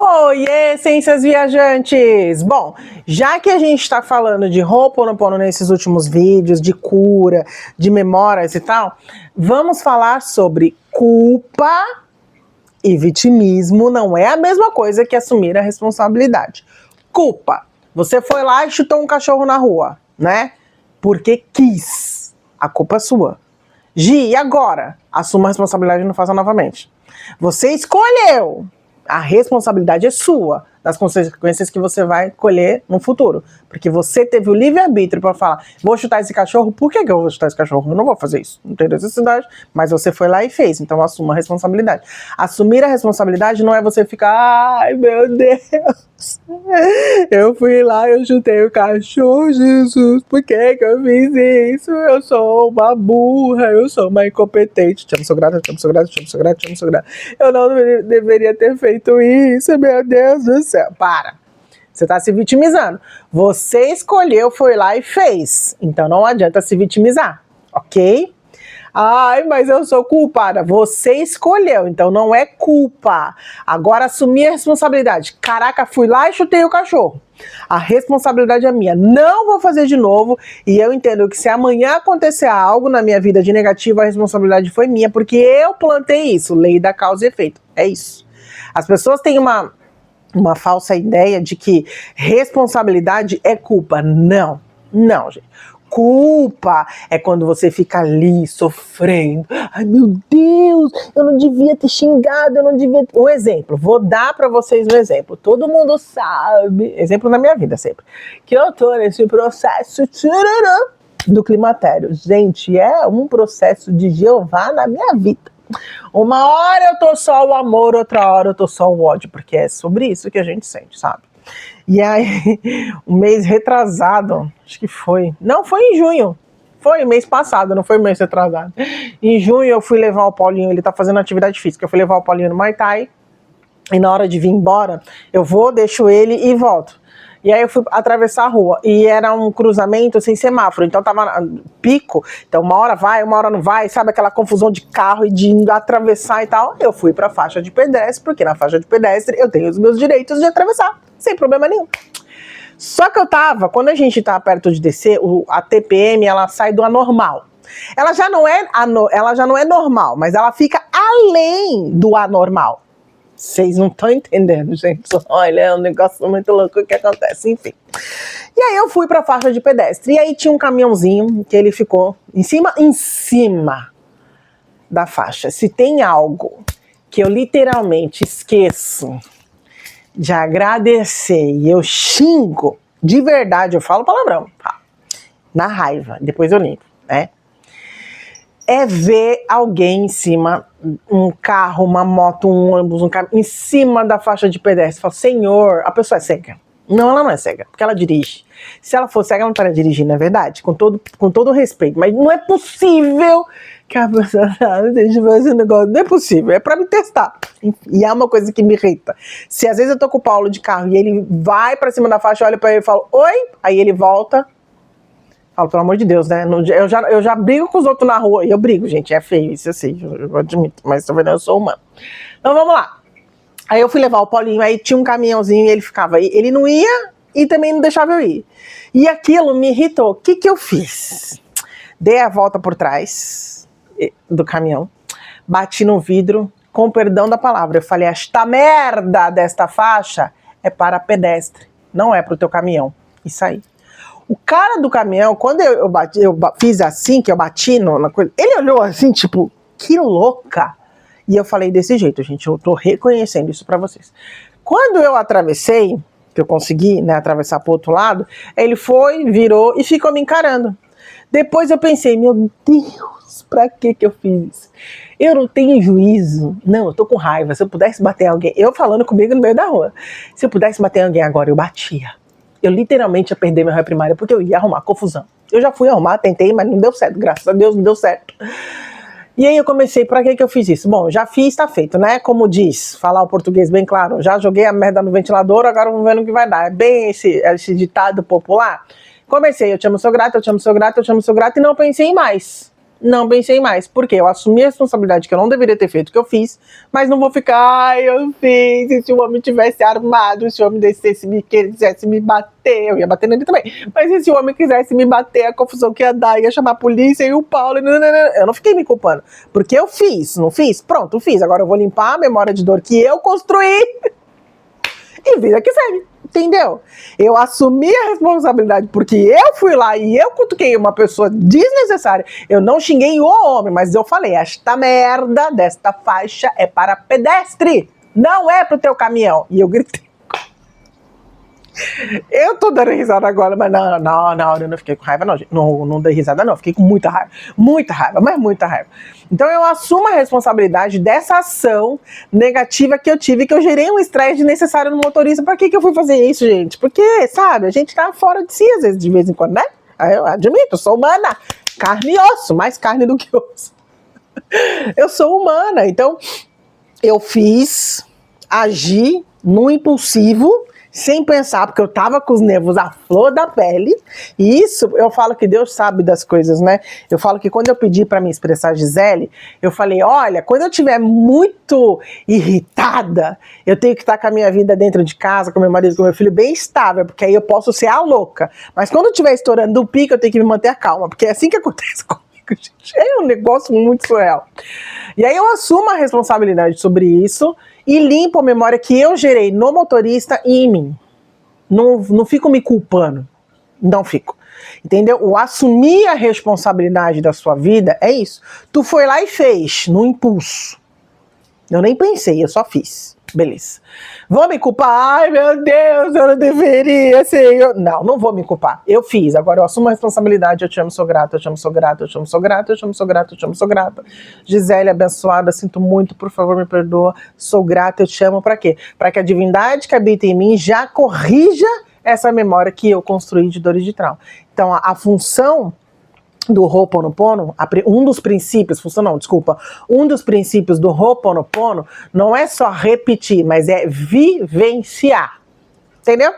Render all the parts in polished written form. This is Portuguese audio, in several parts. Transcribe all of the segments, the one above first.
Oiê, ciências viajantes! Bom, já que a gente está falando de Ho'oponopono nesses últimos vídeos, de cura, de memórias e tal, vamos falar sobre culpa e vitimismo. Não é a mesma coisa que assumir a responsabilidade. Culpa. Você foi lá e chutou um cachorro na rua, né? Porque quis. A culpa é sua. Gi, e agora? Assuma a responsabilidade e não faça novamente. Você escolheu. A responsabilidade é sua, das consequências que você vai colher no futuro. Porque você teve o livre-arbítrio para falar, vou chutar esse cachorro, por que eu vou chutar esse cachorro? Eu não vou fazer isso, não tem necessidade, mas você foi lá e fez, então assuma a responsabilidade. Assumir a responsabilidade não é você ficar, ai meu Deus, eu fui lá e eu chutei o cachorro, Jesus, por que eu fiz isso? Eu sou uma burra, eu sou uma incompetente, te amo, sou grata, te amo, sou grata, te amo, sou grata, te amo, sou grata. Eu não deveria ter feito isso, meu Deus do céu. Para. Você está se vitimizando. Você escolheu, foi lá e fez. Então não adianta se vitimizar, ok? Ai, mas eu sou culpada. Você escolheu, então não é culpa. Agora assumir a responsabilidade. Caraca, fui lá e chutei o cachorro. A responsabilidade é minha. Não vou fazer de novo. E eu entendo que se amanhã acontecer algo na minha vida de negativo, a responsabilidade foi minha, porque eu plantei isso. Lei da causa e efeito. É isso. As pessoas têm uma falsa ideia de que responsabilidade é culpa. Não, não, gente. Culpa é quando você fica ali sofrendo. Ai, meu Deus, eu não devia ter xingado, eu não devia... Um exemplo, vou dar pra vocês um exemplo. Todo mundo sabe, exemplo na minha vida sempre, que eu tô nesse processo do climatério. Gente, é um processo de Jeová na minha vida. Uma hora eu tô só o amor, outra hora eu tô só o ódio, porque é sobre isso que a gente sente, sabe? E aí, um mês retrasado, acho que foi, não, foi em junho, foi mês passado, não foi mês retrasado. Em junho eu fui levar o Paulinho, ele tá fazendo atividade física, eu fui levar o Paulinho no Muay Thai, e na hora de vir embora, eu vou, deixo ele e volto. E aí eu fui atravessar a rua, e era um cruzamento sem semáforo, então tava pico, então uma hora vai, uma hora não vai, sabe aquela confusão de carro e de atravessar e tal. Eu fui pra faixa de pedestre, porque na faixa de pedestre eu tenho os meus direitos de atravessar, sem problema nenhum. Só que quando a gente tá perto de descer, a TPM, ela sai do anormal. Ela já não é normal, mas ela fica além do anormal. Vocês não estão entendendo, gente. Olha, é um negócio muito louco que acontece, enfim. E aí eu fui pra faixa de pedestre. E aí tinha um caminhãozinho que ele ficou em cima da faixa. Se tem algo que eu literalmente esqueço de agradecer e eu xingo, de verdade, eu falo palavrão, na raiva, depois eu limpo, né? É ver alguém em cima, um carro, uma moto, um ônibus, um caminhão, em cima da faixa de pedestre. Fala, Senhor, a pessoa é cega. Não, ela não é cega, porque ela dirige. Se ela for cega, ela não estaria dirigindo, é verdade? Com todo respeito. Mas não é possível que a pessoa deixe fazer um negócio. Não é possível, é pra me testar. E é uma coisa que me irrita. Se às vezes eu tô com o Paulo de carro e ele vai pra cima da faixa, olha pra ele e fala, oi, aí ele volta. Falo, pelo amor de Deus, né? Eu já brigo com os outros na rua. E eu brigo, gente. É feio isso assim. Eu admito. Mas também eu sou humano. Então vamos lá. Aí eu fui levar o Paulinho. Aí tinha um caminhãozinho e ele ficava aí. Ele não ia e também não deixava eu ir. E aquilo me irritou. O que eu fiz? Dei a volta por trás do caminhão. Bati no vidro. Com perdão da palavra. Eu falei, esta merda desta faixa é para pedestre. Não é para o teu caminhão. E saí. O cara do caminhão, quando eu fiz assim, que eu bati na coisa, ele olhou assim, tipo, que louca. E eu falei desse jeito, gente, eu tô reconhecendo isso pra vocês. Quando eu atravessei, que eu consegui, né, atravessar pro outro lado, ele foi, virou e ficou me encarando. Depois eu pensei, meu Deus, pra que eu fiz isso? Eu não tenho juízo. Não, eu tô com raiva. Se eu pudesse bater alguém, eu falando comigo no meio da rua, se eu pudesse bater alguém agora, eu batia. Eu literalmente ia perder meu réu primário, porque eu ia arrumar confusão. Eu já fui arrumar, tentei, mas não deu certo, graças a Deus não deu certo. E aí eu comecei, pra que eu fiz isso? Bom, já fiz, tá feito, né? Como diz, falar o português bem claro, já joguei a merda no ventilador, agora vamos ver no que vai dar. É bem esse ditado popular. Comecei, eu te amo, sou grato, eu te amo, sou grato, eu te amo, sou grato, e não pensei em mais. Não pensei mais, porque eu assumi a responsabilidade que eu não deveria ter feito o que eu fiz, mas não vou ficar, ai, eu fiz, e se o homem tivesse armado, se o homem quisesse me bater, eu ia bater nele também, mas e se o homem quisesse me bater, a confusão que ia dar, ia chamar a polícia e o Paulo, eu não fiquei me culpando, porque eu fiz, não fiz? Pronto, fiz, agora eu vou limpar a memória de dor que eu construí, e vida que segue, entendeu? Eu assumi a responsabilidade porque eu fui lá e eu cutuquei uma pessoa desnecessária. Eu não xinguei o homem, mas eu falei, esta merda desta faixa é para pedestre, não é pro teu caminhão. E eu gritei. Eu tô dando risada agora, mas na hora eu não fiquei com raiva, não, gente. Não dei risada, não. Fiquei com muita raiva, mas muita raiva. Então eu assumo a responsabilidade dessa ação negativa que eu tive, que eu gerei um estresse desnecessário no motorista. Pra que eu fui fazer isso, gente? Porque, sabe, a gente tá fora de si, às vezes, de vez em quando, né? Eu admito, eu sou humana. Carne e osso, mais carne do que osso. Eu sou humana, então eu agi no impulsivo, sem pensar, porque eu tava com os nervos à flor da pele, e isso, eu falo que Deus sabe das coisas, né? Eu falo que quando eu pedi pra me expressar, Gisele, eu falei, olha, quando eu estiver muito irritada, eu tenho que estar com a minha vida dentro de casa, com meu marido, com meu filho, bem estável, porque aí eu posso ser a louca, mas quando eu estiver estourando o pico, eu tenho que me manter calma, porque é assim que acontece comigo, gente, é um negócio muito surreal. E aí eu assumo a responsabilidade sobre isso, e limpo a memória que eu gerei no motorista e em mim. Não fico me culpando. Não fico. Entendeu? O assumir a responsabilidade da sua vida é isso. Tu foi lá e fez, no impulso. Eu nem pensei, eu só fiz. Beleza. Vou me culpar? Ai, meu Deus, eu não deveria ser. Não vou me culpar. Eu fiz, agora eu assumo a responsabilidade. Eu te amo, sou grata, eu te amo, sou grata, eu te amo, sou grata, eu te amo, sou grata, eu te amo, sou grata. Gisele, abençoada, sinto muito, por favor, me perdoa. Sou grata, eu te amo. Pra quê? Pra que a divindade que habita em mim já corrija essa memória que eu construí de dor e de trauma. Então, a função do Ho'oponopono, um dos princípios do Ho'oponopono não é só repetir, mas é vivenciar, entendeu?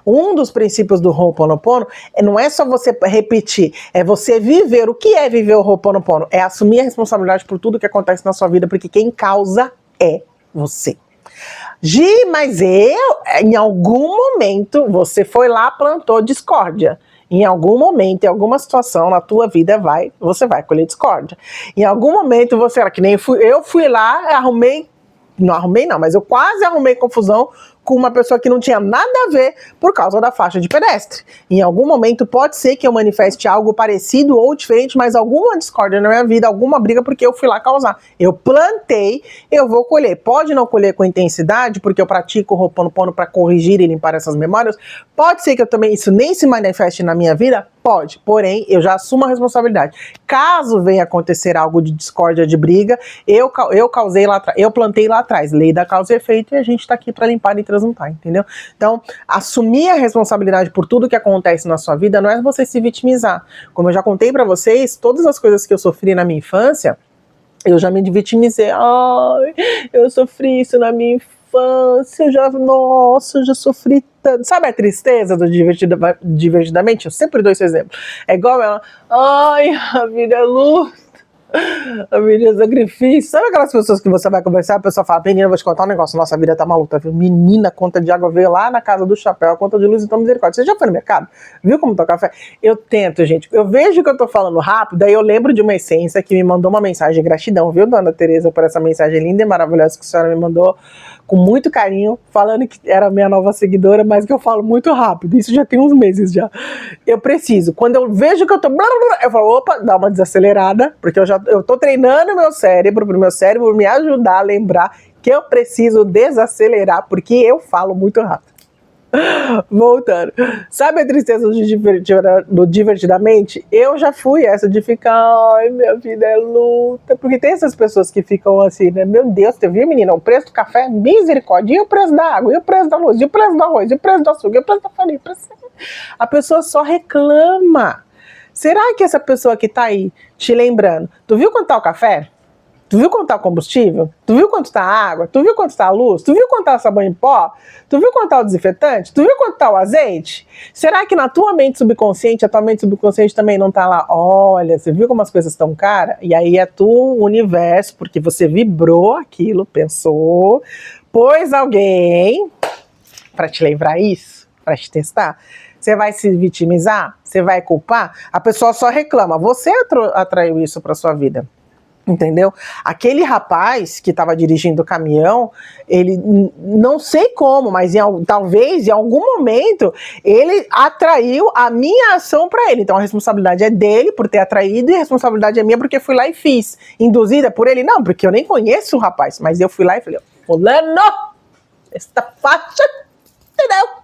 Um dos princípios do Ho'oponopono não é só você repetir, é você viver. O que é viver o Ho'oponopono? É assumir a responsabilidade por tudo que acontece na sua vida, porque quem causa é você. Gi, mas em algum momento, você foi lá, plantou discórdia. Em algum momento, em alguma situação na tua vida, você vai colher discórdia. Em algum momento, eu fui lá, mas eu quase arrumei confusão com uma pessoa que não tinha nada a ver por causa da faixa de pedestre. Em algum momento pode ser que eu manifeste algo parecido ou diferente, mas alguma discórdia na minha vida, alguma briga, porque eu fui lá causar. Eu plantei, eu vou colher. Pode não colher com intensidade, porque eu pratico o Ho'oponopono para corrigir e limpar essas memórias. Pode ser que isso nem se manifeste na minha vida. Pode, porém, eu já assumo a responsabilidade. Caso venha acontecer algo de discórdia, de briga, eu causei lá atrás, eu plantei lá atrás, lei da causa e efeito, e a gente tá aqui para limpar e transmutar, entendeu? Então, assumir a responsabilidade por tudo que acontece na sua vida não é você se vitimizar. Como eu já contei para vocês, todas as coisas que eu sofri na minha infância, eu já me vitimizei. Ai, eu sofri isso na minha infância, eu já sofri tanto. Sabe a tristeza do Divertidamente? Eu sempre dou esse exemplo. É igual ela, ai, a vida é luta, a vida é sacrifício. Sabe aquelas pessoas que você vai conversar, a pessoa fala, menina, vou te contar um negócio, nossa, a vida tá maluca, viu? Menina, a conta de água veio lá na casa do chapéu, a conta de luz, então misericórdia. Você já foi no mercado? Viu como tá o café? Eu tento, gente, eu vejo que eu tô falando rápido, daí eu lembro de uma essência que me mandou uma mensagem de gratidão, viu, dona Tereza, por essa mensagem linda e maravilhosa que a senhora me mandou, com muito carinho, falando que era minha nova seguidora, mas que eu falo muito rápido, isso já tem uns meses já. Eu preciso, quando eu vejo que eu tô, eu falo, opa, dá uma desacelerada, porque eu tô treinando meu cérebro, pro meu cérebro me ajudar a lembrar que eu preciso desacelerar, porque eu falo muito rápido. Voltando, sabe a tristeza do Divertidamente? Eu já fui essa de ficar, ai, minha vida é luta, porque tem essas pessoas que ficam assim, né, meu Deus, você viu, menina, o preço do café, misericórdia, e o preço da água, e o preço da luz, e o preço do arroz, e o preço do açúcar, e o preço da farinha, a pessoa só reclama. Será que essa pessoa que tá aí te lembrando, tu viu quanto tá o café? Tu viu quanto tá o combustível? Tu viu quanto tá a água? Tu viu quanto tá a luz? Tu viu quanto tá o sabão em pó? Tu viu quanto tá o desinfetante? Tu viu quanto tá o azeite? Será que na tua mente subconsciente, a tua mente subconsciente também não tá lá? Olha, você viu como as coisas estão caras? E aí é tu, o universo, porque você vibrou aquilo, pensou, pôs alguém para te lembrar isso, para te testar. Você vai se vitimizar? Você vai culpar? A pessoa só reclama. Você atraiu isso para sua vida. Entendeu? Aquele rapaz que estava dirigindo o caminhão, ele, não sei como, mas talvez em algum momento ele atraiu a minha ação para ele. Então a responsabilidade é dele por ter atraído e a responsabilidade é minha porque fui lá e fiz. Induzida por ele? Não, porque eu nem conheço o rapaz, mas eu fui lá e falei: fulano, esta faixa, entendeu?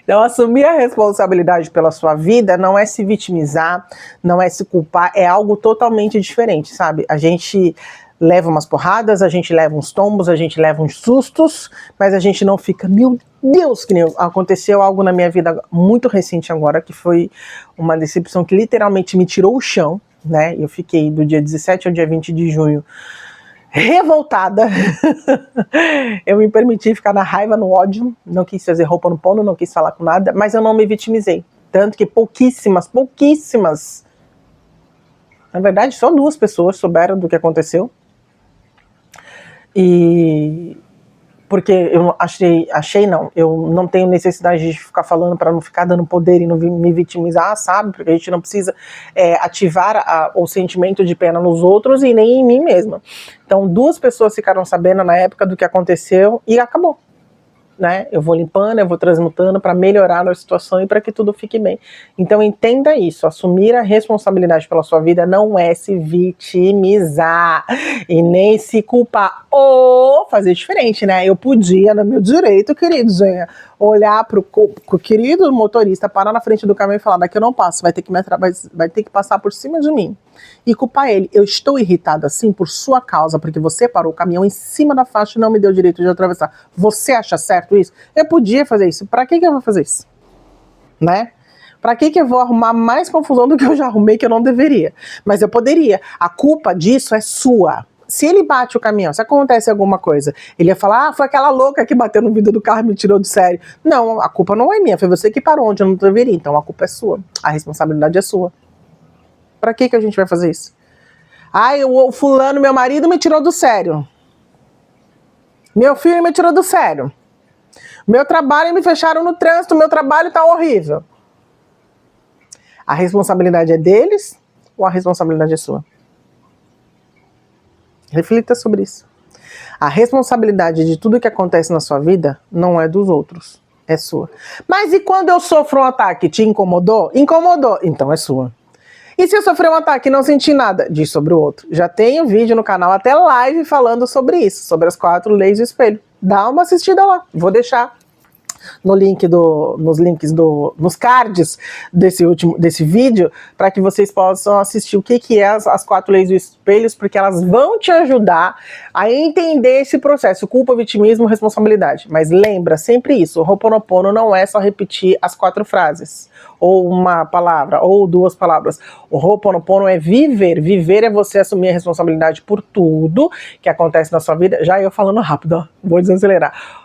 Então, assumir a responsabilidade pela sua vida não é se vitimizar, não é se culpar, é algo totalmente diferente, sabe? A gente leva umas porradas, a gente leva uns tombos, a gente leva uns sustos, mas a gente não fica, meu Deus, que nem aconteceu algo na minha vida muito recente agora, que foi uma decepção que literalmente me tirou o chão, né? Eu fiquei do dia 17 ao dia 20 de junho revoltada. Eu me permiti ficar na raiva, no ódio, não quis fazer roupa no pono, não quis falar com nada, mas eu não me vitimizei. Tanto que pouquíssimas, na verdade só 2 pessoas souberam do que aconteceu. E porque eu eu não tenho necessidade de ficar falando para não ficar dando poder e não me vitimizar, sabe? Porque a gente não precisa ativar o sentimento de pena nos outros e nem em mim mesma. Então 2 pessoas ficaram sabendo na época do que aconteceu e acabou. Né? Eu vou limpando, eu vou transmutando para melhorar a situação e para que tudo fique bem. Então entenda isso, assumir a responsabilidade pela sua vida não é se vitimizar e nem se culpar ou fazer diferente, né? Eu podia, no meu direito, queridos, olhar pro querido motorista, parar na frente do caminhão e falar: daqui eu não passo, vai ter que passar por cima de mim. E culpar ele: eu estou irritado assim por sua causa, porque você parou o caminhão em cima da faixa e não me deu o direito de atravessar. Você acha certo isso? Eu podia fazer isso. Pra que eu vou fazer isso? Né? Pra que eu vou arrumar mais confusão do que eu já arrumei, que eu não deveria? Mas eu poderia. A culpa disso é sua. Se ele bate o caminhão, se acontece alguma coisa, ele ia falar: foi aquela louca que bateu no vidro do carro e me tirou do sério. Não, a culpa não é minha, foi você que parou onde eu não deveria. Então a culpa é sua. A responsabilidade é sua. Pra que a gente vai fazer isso? Ai, o fulano, meu marido, me tirou do sério. Meu filho me tirou do sério. Meu trabalho, me fecharam no trânsito, meu trabalho tá horrível. A responsabilidade é deles ou a responsabilidade é sua? Reflita sobre isso. A responsabilidade de tudo que acontece na sua vida não é dos outros, é sua. Mas e quando eu sofro um ataque, te incomodou? Incomodou, então é sua. E se eu sofrer um ataque e não sentir nada? Diz sobre o outro. Já tem um vídeo no canal, até live, falando sobre isso, sobre as 4 leis do espelho. Dá uma assistida lá. Vou deixar nos cards desse vídeo, para que vocês possam assistir o que é as 4 leis do espelho, porque elas vão te ajudar a entender esse processo: culpa, vitimismo, responsabilidade. Mas lembra sempre isso: o Ho'oponopono não é só repetir as 4 frases, ou uma palavra, ou 2 palavras. O Ho'oponopono é viver. Viver é você assumir a responsabilidade por tudo que acontece na sua vida. Já eu falando rápido, ó, vou desacelerar.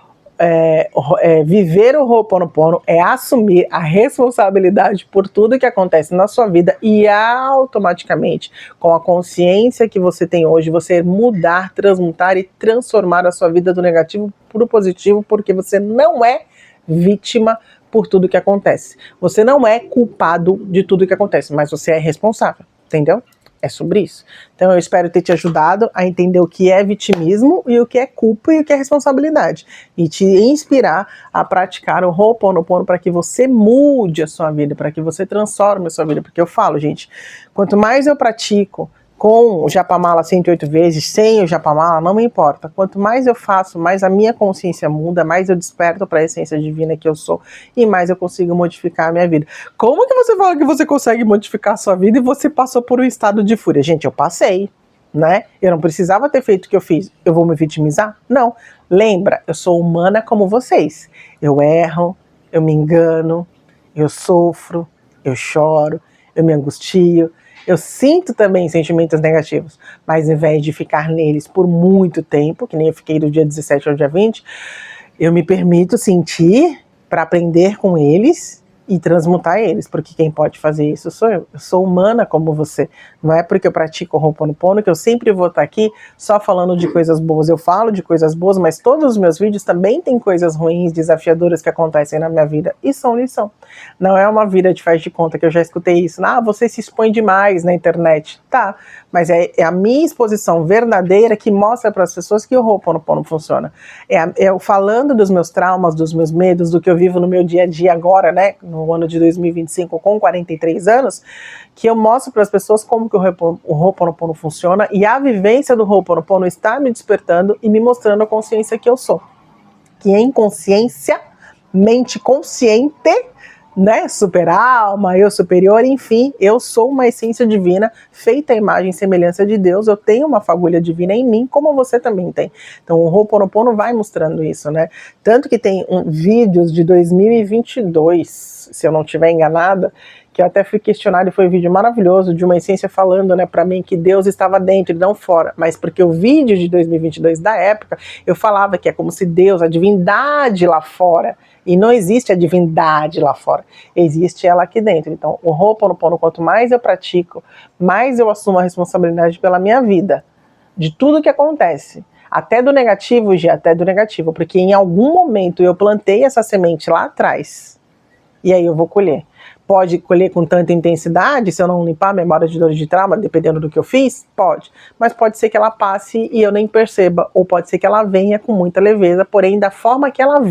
Viver o Ho'oponopono é assumir a responsabilidade por tudo que acontece na sua vida e automaticamente, com a consciência que você tem hoje, você mudar, transmutar e transformar a sua vida do negativo para o positivo, porque você não é vítima por tudo que acontece. Você não é culpado de tudo que acontece, mas você é responsável, entendeu? É sobre isso. Então eu espero ter te ajudado a entender o que é vitimismo e o que é culpa e o que é responsabilidade. E te inspirar a praticar o Ho'oponopono para que você mude a sua vida, para que você transforme a sua vida. Porque eu falo, gente, quanto mais eu pratico com o Japamala 108 vezes, sem o Japamala, não me importa. Quanto mais eu faço, mais a minha consciência muda, mais eu desperto para a essência divina que eu sou e mais eu consigo modificar a minha vida. Como que você fala que você consegue modificar a sua vida e você passou por um estado de fúria? Gente, eu passei, né? Eu não precisava ter feito o que eu fiz. Eu vou me vitimizar? Não. Lembra, eu sou humana como vocês. Eu erro, eu me engano, eu sofro, eu choro, eu me angustio. Eu sinto também sentimentos negativos, mas ao invés de ficar neles por muito tempo, que nem eu fiquei do dia 17 ao dia 20, eu me permito sentir para aprender com eles e transmutar eles, porque quem pode fazer isso sou eu. Eu sou humana como você. Não é porque eu pratico o Ho'oponopono que eu sempre vou estar aqui só falando de coisas boas. Eu falo de coisas boas, mas todos os meus vídeos também tem coisas ruins, desafiadoras que acontecem na minha vida e são lição. Não é uma vida de faz de conta, que eu já escutei isso. Ah, você se expõe demais na internet. Tá, mas é a minha exposição verdadeira que mostra para as pessoas que o Ho'oponopono funciona. É eu falando dos meus traumas, dos meus medos, do que eu vivo no meu dia a dia agora, né, no ano de 2025, com 43 anos, que eu mostro para as pessoas como que o Ho'oponopono funciona, e a vivência do Ho'oponopono está me despertando e me mostrando a consciência que eu sou. Que em consciência, mente consciente, né, super alma, eu superior, enfim, eu sou uma essência divina, feita à imagem e semelhança de Deus, eu tenho uma fagulha divina em mim, como você também tem. Então o Ho'oponopono vai mostrando isso, né, tanto que tem vídeos de 2022, se eu não estiver enganada, que eu até fui questionado, e foi um vídeo maravilhoso, de uma essência falando, né, pra mim que Deus estava dentro e não fora, mas porque o vídeo de 2022 da época, eu falava que é como se Deus, a divindade lá fora, e não existe a divindade lá fora, existe ela aqui dentro. Então o Ho'oponopono, quanto mais eu pratico, mais eu assumo a responsabilidade pela minha vida, de tudo que acontece, até do negativo, Gi, até do negativo, porque em algum momento eu plantei essa semente lá atrás, e aí eu vou colher. Pode colher com tanta intensidade, se eu não limpar a memória de dor e de trauma, dependendo do que eu fiz? Pode. Mas pode ser que ela passe e eu nem perceba, ou pode ser que ela venha com muita leveza, porém da forma que ela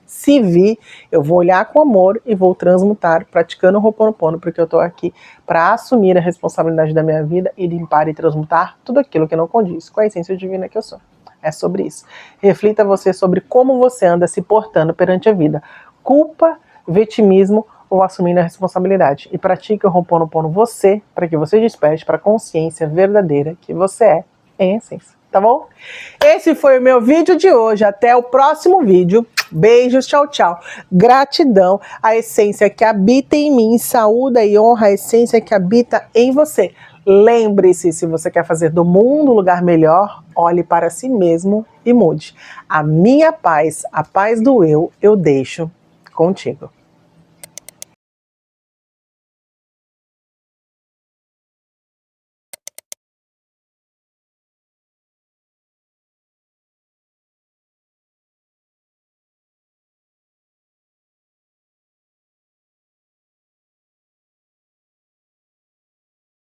se vir, eu vou olhar com amor e vou transmutar, praticando o Ho'oponopono, porque eu estou aqui para assumir a responsabilidade da minha vida e limpar e transmutar tudo aquilo que não condiz com a essência divina que eu sou. É sobre isso. Reflita você sobre como você anda se portando perante a vida. Culpa, vitimismo ou assumindo a responsabilidade. E pratique o Ho'oponopono você, para que você desperte para a consciência verdadeira que você é em essência. Tá bom? Esse foi o meu vídeo de hoje. Até o próximo vídeo. Beijos, tchau, tchau. Gratidão. A essência que habita em mim, saúda e honra a essência que habita em você. Lembre-se, se você quer fazer do mundo um lugar melhor, olhe para si mesmo e mude. A minha paz, a paz do eu deixo contigo.